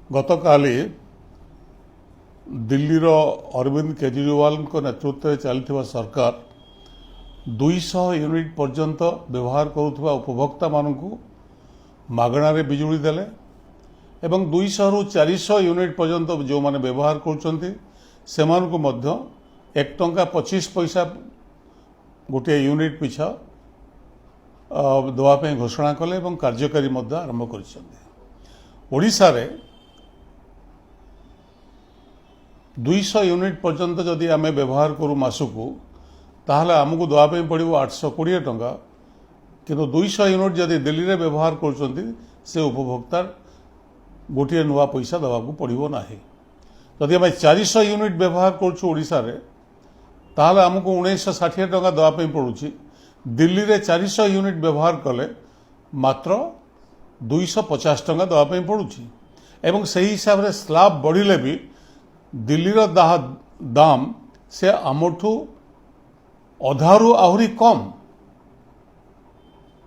गतकाली दिल्लीर अरविंद केजरीवाल नेतृत्व में चलता सरकार 200 यूनिट पर्यंत व्यवहार करुवा उपभोक्ता मानक मागणार बिजुली देले एवं 200 रु 400 यूनिट पर्यंत जो माने व्यवहार कर ₹1.25 गोटे यूनिट पिछा देवाई घोषणा कले और कार्यकारी आरंभ कर 200 यूनिट पर्यंत जदि आम व्यवहार करूँ मासक ताहले आमको देवाई पड़ो 820 टंका किंतु 200 यूनिट जदि दिल्ली में व्यवहार कर उपभोक्ता गोटे नुआ पैसा देवाक पड़ो ना जदि आम 400 यूनिट व्यवहार कर ताहले आमको 1960 टंका देवाई पड़ुछि दिल्ली में 400 यूनिट व्यवहार कले मात्र 250 टंका देवाई पड़ुछि एवं सही हिसाब से स्लैब बढ़िले भी दिल्ली दाम से आमठू अधारू आहरी कम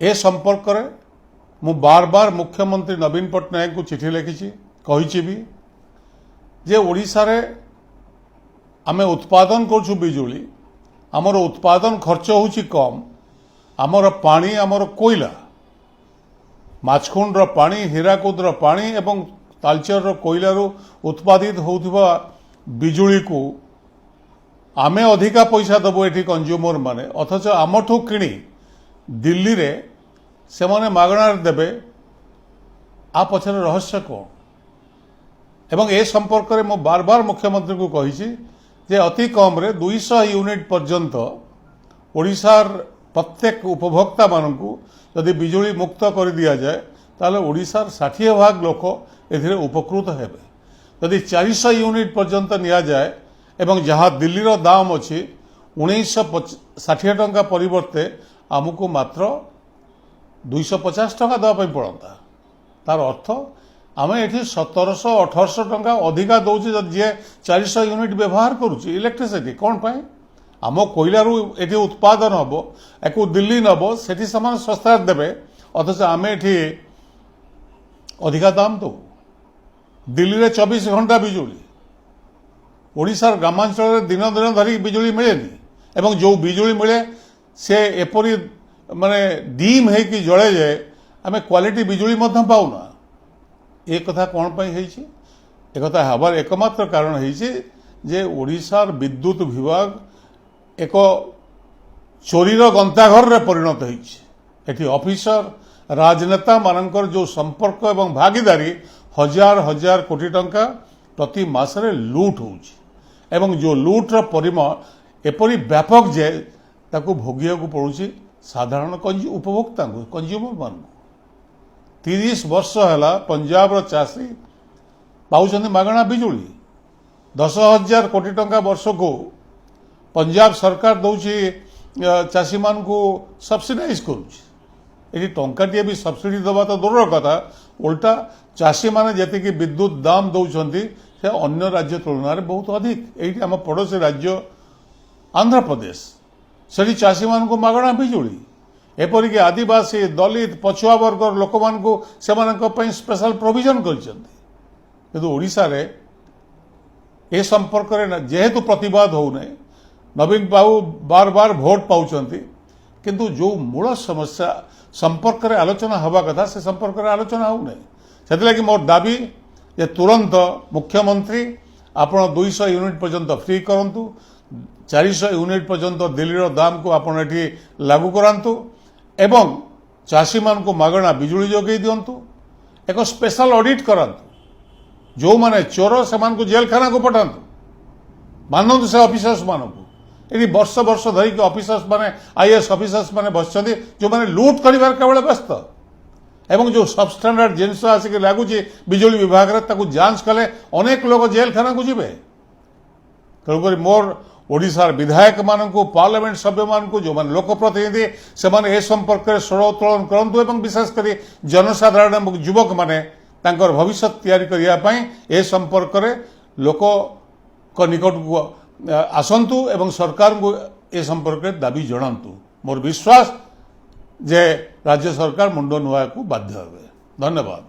ए संपर्क में मु बार बार मुख्यमंत्री नवीन पट्टनायक को चिठी लिखी कही भी जे ओडिशा रे आमे उत्पादन करछु बिजुली आमर उत्पादन खर्च होछि कम आमर पानी आमर कोयला माछकुंड पानी हीराकुद पानी एवं तालचर कोयलारू उत्पादित होउथिबा बिजुली को आमे अधिका पैसा दबो एठी कंज्यूमर माने अथच आमठू किणी दिल्ली रे से माने मागणार देबे आ पछरे रहस्य कोन एवं ए संपर्क में मो बार बार मुख्यमंत्री को कही जे अति कम रे 200 यूनिट पर्यंत ओडिशार प्रत्येक उपभोक्ता मानकू यदि बिजुली मुक्त कर दिया जाए ताले ओडिशार 60% लोक एथिरे उपकृत हेबे यदि 400 यूनिट पर्यंत निया जाए एवं जहाँ दिल्ली रो दाम अच्छी 1960 टंका परिवर्ते आमको मात्र 250 टंका देवाई पड़ता तार अर्थ आम ये 1700-1800 टंका अधिका दौचे जी 400 यूनिट व्यवहार करुच्ची इलेक्ट्रिसिटी कौन पाए आम कोयलू ये उत्पादन हम एक दिल्ली नब से सस्ता देवे अथच आम ये अधिका दाम दो दिल्ली में 24 घंटा बिजुली ओडिशार ग्रामांचल दिन दिन धरी बिजुली मिलेनी एवं जो बिजुली मिले से एपरी माने डीम है कि जड़े जाए आम क्वालिटी बिजुली पाऊना ए कथा कौन एक हबार एकमात्र कारण है ओडिशार विद्युत विभाग एक चोरीर गंताघर रे परिणत होती ऑफिसर राजनेता मानकर जो संपर्क एवं भागीदारी हजार हजार कोटी टंका प्रति मासरे लूट होउछि एवं जो लूट्र परिमाण एपरी व्यापक जे ताकू भोगिया को पड़ुछि साधारण उपभोक्ता कंज्यूमर मान 30 वर्ष है पंजाब चाषी पाउछन्ति मागणा बिजुली 10,000 कोटी टंका वर्ष को पंजाब सरकार दौची चाषी मान को सब्सिडाइज करुच्ची टंकाटे भी सब्सिडी दबा तो दूर कथा उल्टा चाषी माने जति विद्युत दाम दौरान से अन्य राज्य तुलन बहुत अधिक ये आम पड़ोसी राज्य आंध्र प्रदेश से चाषी मान को मागणा बिजुली एपरिक आदिवासी दलित पछुआ वर्ग लोक मान स्पेशल प्रोविजन कर ओडिशा रे ए संपर्क में जेहेतु प्रतिवाद होने नवीन बाबू बार बार भोट पाउछन्ति किंतु जो मूल समस्या संपर्क में आलोचना हवा कथा से संपर्क में आलोचना होने से मोर दाबी जे तुरंत मुख्यमंत्री आपण 200 यूनिट पर्यंत फ्री करंतु 400 यूनिट पर्यंत दिल्ली दाम को आपण एठी लागू करांतु एवं चाषी मान को मागणा बिजुली जोगे दिंतु एक स्पेशल ऑडिट करांतु जो माने चोर से मान को जेल खाना को पठांतु मानतु से ऑफिसर्स मान को ये वर्ष वर्ष धरिक ऑफिसर्स माने आईएएस ऑफिसर्स माने बसचंदी जो माने लूट करिवार केवल व्यस्त एवं जो सबस्टैंडर्ड जिनस आसिक लगुच बिजुली विभाग रे ताकू जांच कले अनेक लोग जेल खाना को जीवे तेणुक मोर ओडिशार विधायक मानू पार्लियामेंट सभ्य मानू जो मान लोकप्रतिनिधि से माने ए संपर्क में स्वर उत्तोलन करंतु एवं विशेषकर जनसाधारण युवक माने तांकर भविष्य तैयारी करिया पई ए संपर्क में लोक निकट को आसंतु एवं सरकार को ए संपर्क में दाबी जणांतु मोर विश्वास जे राज्य सरकार मुंड नुआ को बाध्य हे। धन्यवाद।